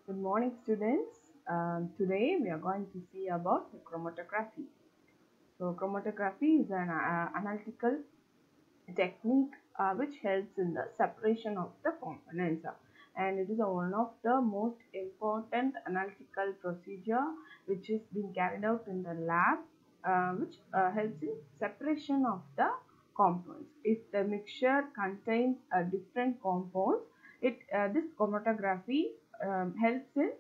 Good morning, students. Today we are going to see about the chromatography. So, chromatography is an analytical technique which helps in the separation of the components, and it is one of the most important analytical procedure which is being carried out in the lab, which helps in separation of the compounds. If the mixture contains different compounds, this chromatography helps in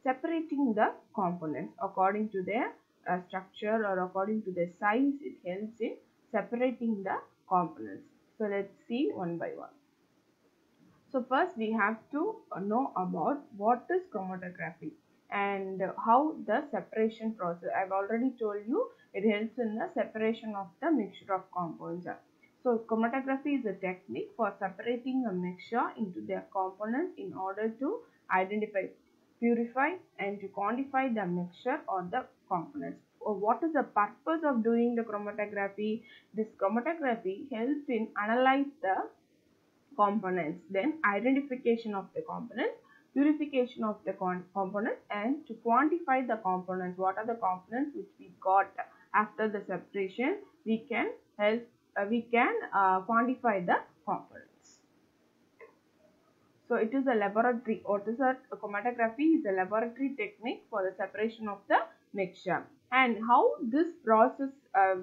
separating the components according to their structure or according to their size. It helps in separating the components. So let's see one by one. So first we have to know about what is chromatography and how the separation process. I've already told you it helps in the separation of the mixture of compounds. So chromatography is a technique for separating a mixture into their components in order to identify, purify and to quantify the mixture or the components. What is the purpose of doing the chromatography? This chromatography helps in analyze the components, then identification of the components, purification of the components, and to quantify the components. What are the components which we got after the separation? We can quantify the components. So it is a laboratory. What is a chromatography? Is a laboratory technique for the separation of the mixture. And how this process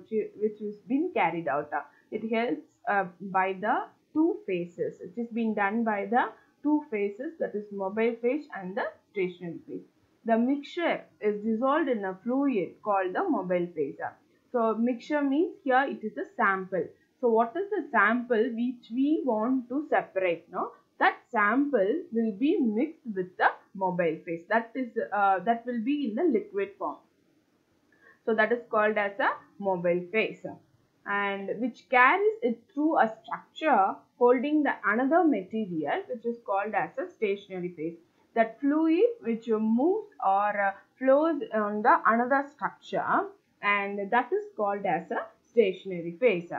which has been carried out, it helps by the two phases. It is being done by the two phases, that is mobile phase and the stationary phase. The mixture is dissolved in a fluid called the mobile phase. So mixture means here it is a sample. So what is the sample which we want to separate? No, that sample will be mixed with the mobile phase. That will be in the liquid form. So that is called as a mobile phase, and which carries it through a structure holding the another material, which is called as a stationary phase. That fluid which moves or flows on the another structure, and that is called as a stationary phase.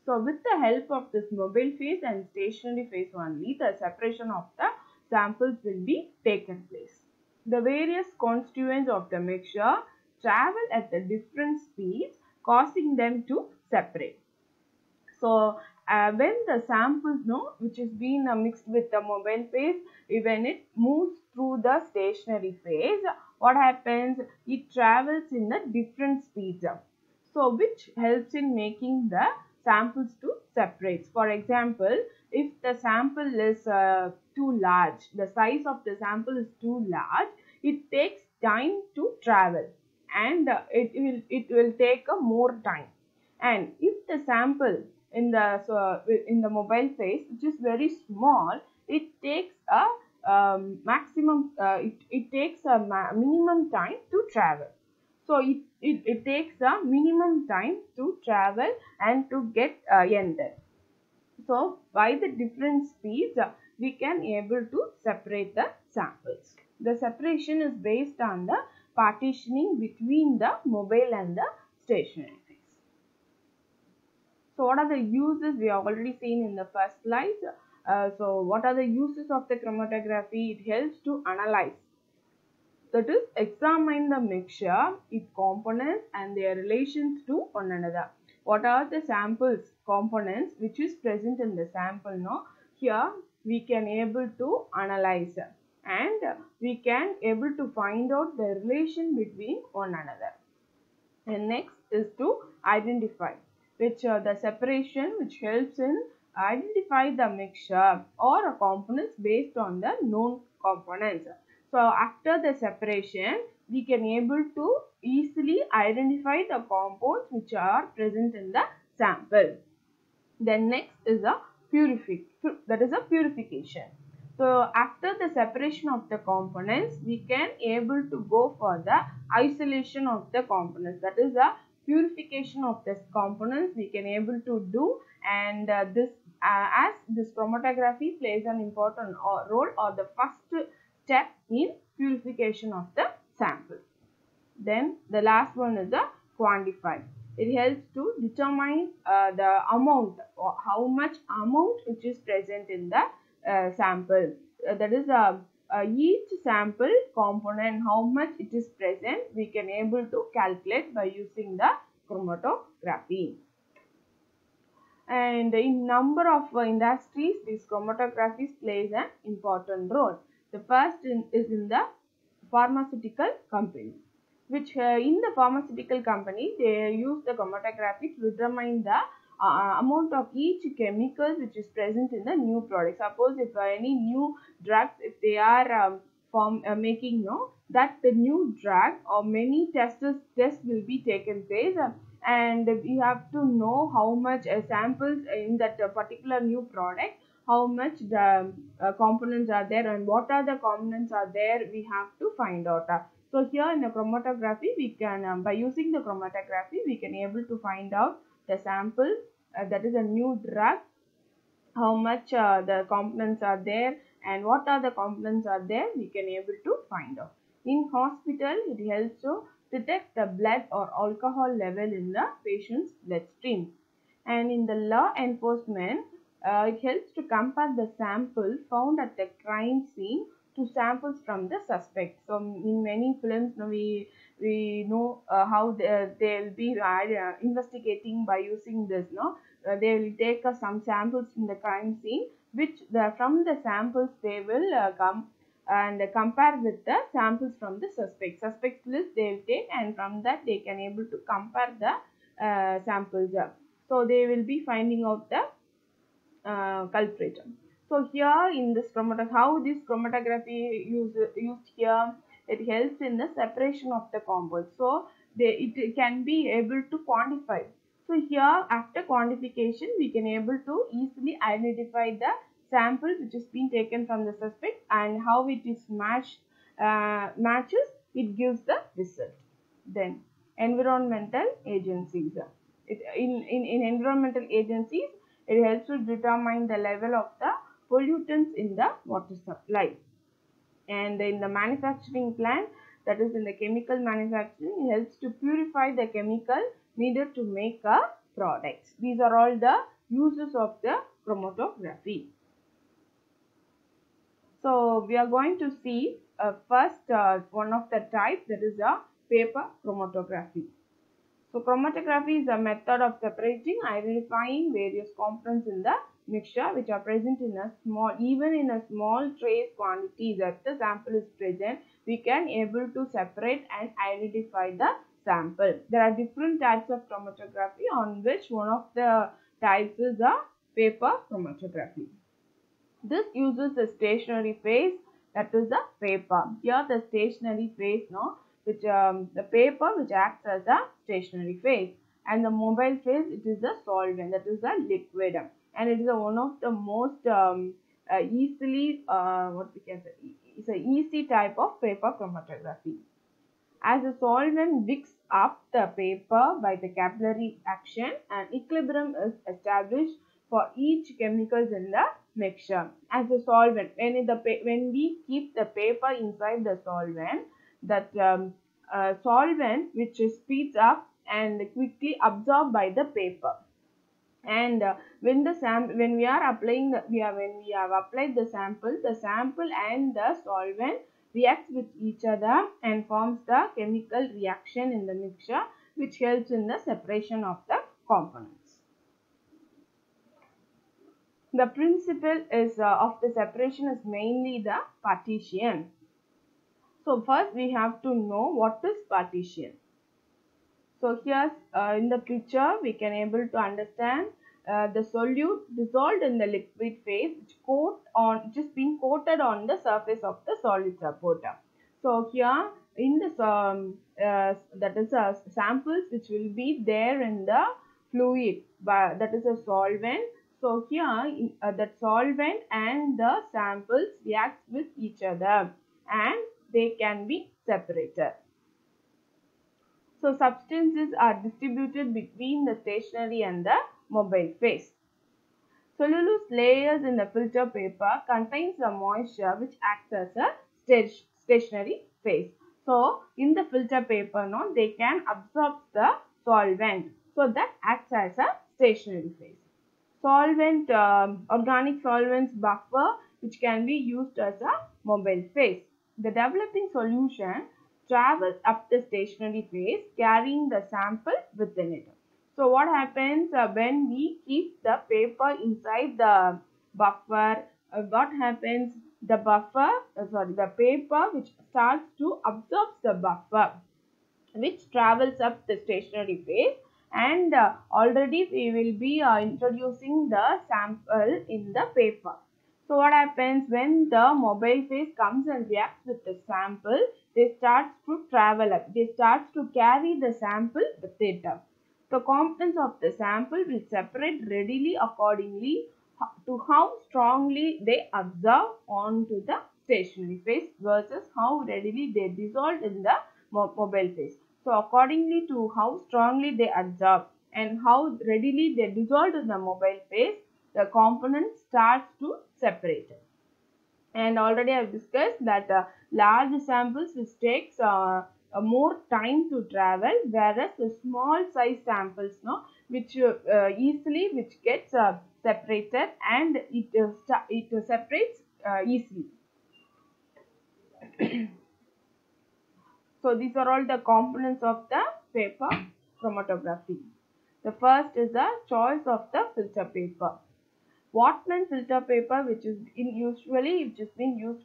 So with the help of this mobile phase and stationary phase only, the separation of the samples will be taken place. The various constituents of the mixture travel at the different speeds, causing them to separate. So when the samples which is being mixed with the mobile phase, when it moves through the stationary phase, what happens? It travels in the different speeds. So which helps in making the samples to separate. For example, if the sample is too large, the size of the sample is too large, it takes time to travel, and it will take a more time. And if the sample in the mobile phase, which is very small, it takes a minimum time to travel. So it takes a minimum time to travel and to get ended. So by the different speeds, we can able to separate the samples. The separation is based on the partitioning between the mobile and the stationary phase. So what are the uses? We have already seen in the first slide. So what are the uses of the chromatography? It helps to analyze, that is examine the mixture, its components and their relations to one another. What are the samples components which is present in the sample? Here we can able to analyze, and we can able to find out the relation between one another. And next is to identify, which the separation which helps in identify the mixture or components based on the known components. So after the separation, we can able to easily identify the compounds which are present in the sample. Then next is a purification. So after the separation of the components, we can able to go for the isolation of the components. That is a purification of the components we can able to do, and as this chromatography plays an important role or the first step in purification of the sample. Then the last one is the quantify. It helps to determine the amount or how much amount which is present in the sample. That is each sample component, how much it is present, we can able to calculate by using the chromatography. And in number of industries, this chromatography plays an important role. The first is in the pharmaceutical company, which in the pharmaceutical company they use the chromatography to determine the amount of each chemical which is present in the new product. Suppose if any new drugs, if they are making that the new drug or many tests will be taken place, and we have to know how much samples in that particular new product, how much the components are there and what are the components are there, we have to find out. So here in the chromatography, we can by using the chromatography we can able to find out the sample, that is a new drug, how much the components are there and what are the components are there, we can able to find out. In hospital, it helps to detect the blood or alcohol level in the patient's bloodstream. And in the law enforcement, it helps to compare the sample found at the crime scene to samples from the suspect. So in many films, we know how they will be investigating by using this. They will take some samples in the crime scene, which from the samples they will come and compare with the samples from the suspect list they will take, and from that they can able to compare the samples. So they will be finding out the culprit. So here in this how this chromatography used here, it helps in the separation of the compounds. So it can be able to quantify. So here after quantification, we can able to easily identify the sample which is being taken from the suspect, and how it is matches, it gives the result. Then environmental agencies. In environmental agencies, it helps to determine the level of the pollutants in the water supply. And in the manufacturing plant, that is in the chemical manufacturing, it helps to purify the chemical needed to make a product. These are all the uses of the chromatography. So we are going to see first one of the types, that is a paper chromatography. So chromatography is a method of separating, identifying various components in the mixture which are present in a small, even in a small trace quantity that the sample is present, we can able to separate and identify the sample. There are different types of chromatography, on which one of the types is a paper chromatography. This uses the stationary phase, that is the paper. Here the stationary phase, which the paper which acts as a stationary phase, and the mobile phase, it is a solvent, that is a liquid, and it is one of the most easily what we can say, it's an easy type of paper chromatography. As the solvent wicks up the paper by the capillary action, an equilibrium is established for each chemicals in the mixture. As a solvent, when we keep the paper inside the solvent, that solvent which speeds up and quickly absorbed by the paper. And when we are applying when we have applied the sample and the solvent reacts with each other and forms the chemical reaction in the mixture, which helps in the separation of the components. The principle is of the separation is mainly the partition. So first we have to know what is partition. So here in the picture we can able to understand the solute dissolved in the liquid phase, which is being coated on the surface of the solid support. So here in this that is samples which will be there in the fluid, but that is a solvent. So here that solvent and the samples react with each other and they can be separated. So substances are distributed between the stationary and the mobile phase. Cellulose layers in the filter paper contains the moisture which acts as a stationary phase. So in the filter paper, they can absorb the solvent. So that acts as a stationary phase. Solvent, organic solvents buffer which can be used as a mobile phase. The developing solution travels up the stationary phase carrying the sample within it. So what happens when we keep the paper inside the buffer? What happens? The paper which starts to absorb the buffer, which travels up the stationary phase, and already we will be introducing the sample in the paper. So what happens when the mobile phase comes and reacts with the sample? They start to travel up. They start to carry the sample with it. The components of the sample will separate readily accordingly to how strongly they absorb onto the stationary phase versus how readily they dissolve in the mobile phase. So accordingly to how strongly they absorb and how readily they dissolve in the mobile phase, the components starts to separate. And already I have discussed that large samples which takes more time to travel, whereas the small size samples which easily gets separated, and it separates easily. So these are all the components of the paper chromatography. The first is the choice of the filter paper. Whatman filter paper, which is being used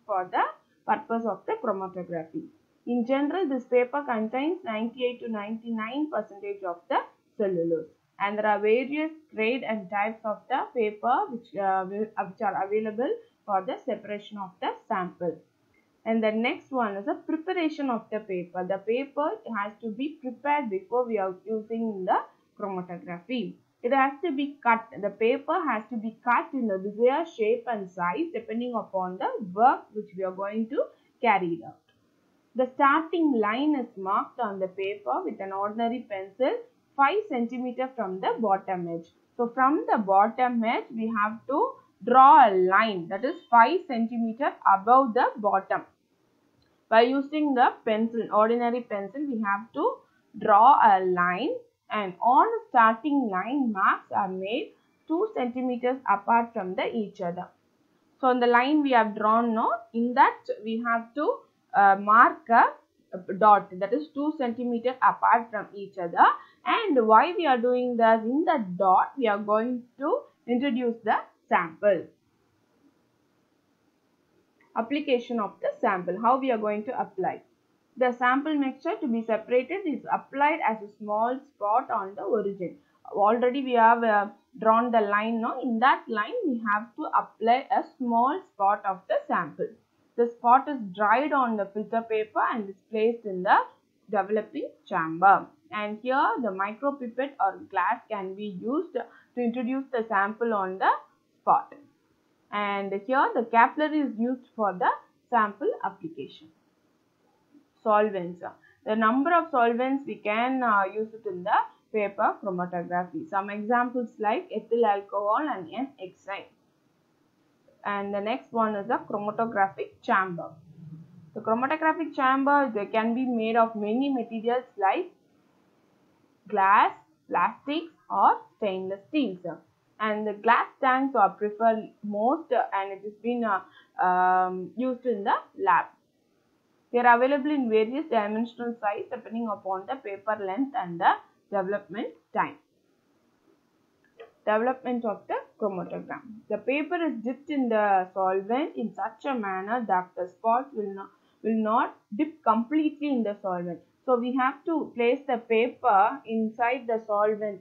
for the purpose of the chromatography. In general, this paper contains 98 to 99% of the cellulose, and there are various grade and types of the paper which are available for the separation of the sample. And the next one is the preparation of the paper. The paper has to be prepared before we are using the chromatography. It has to be cut. The paper has to be cut in the desired shape and size depending upon the work which we are going to carry out. The starting line is marked on the paper with an ordinary pencil 5 cm from the bottom edge. So from the bottom edge we have to draw a line that is 5 cm above the bottom. By using the pencil, ordinary pencil, we have to draw a line, and on the starting line marks are made 2 cm apart from each other. So on the line we have drawn now, in that we have to mark a dot that is 2 cm apart from each other. And why we are doing this? In the dot we are going to introduce the sample. Application of the sample. How we are going to apply? The sample mixture to be separated is applied as a small spot on the origin. Already we have drawn the line now. In that line we have to apply a small spot of the sample. The spot is dried on the filter paper and is placed in the developing chamber. And here the micropipette or glass can be used to introduce the sample on the spot. And here the capillary is used for the sample application. Solvents. The number of solvents we can use it in the paper chromatography. Some examples like ethyl alcohol and N-hexane. And the next one is the chromatographic chamber. The chromatographic chamber can be made of many materials like glass, plastics or stainless steels. And the glass tanks are preferred most, and it has been used in the lab. They are available in various dimensional size depending upon the paper length and the development time. Development of the chromatogram. The paper is dipped in the solvent in such a manner that the spots will not dip completely in the solvent. So we have to place the paper inside the solvent,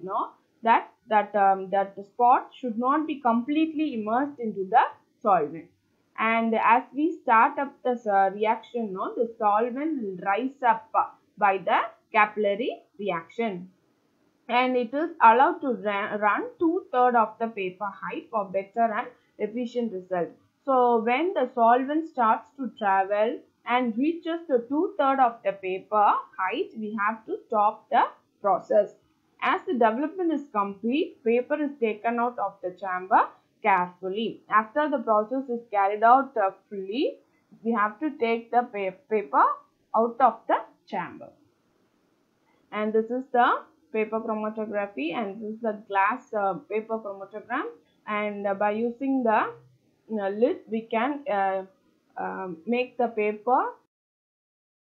that the spot should not be completely immersed into the solvent. And as we start up this reaction, the solvent will rise up by the capillary reaction, and it is allowed to run 2/3 of the paper height for better and efficient result. So when the solvent starts to travel and reaches the 2/3 of the paper height, we have to stop the process. As the development is complete, paper is taken out of the chamber carefully. After the process is carried out fully, we have to take the paper out of the chamber. And this is the paper chromatography, and this is the glass paper chromatogram. And by using the lid we can make the paper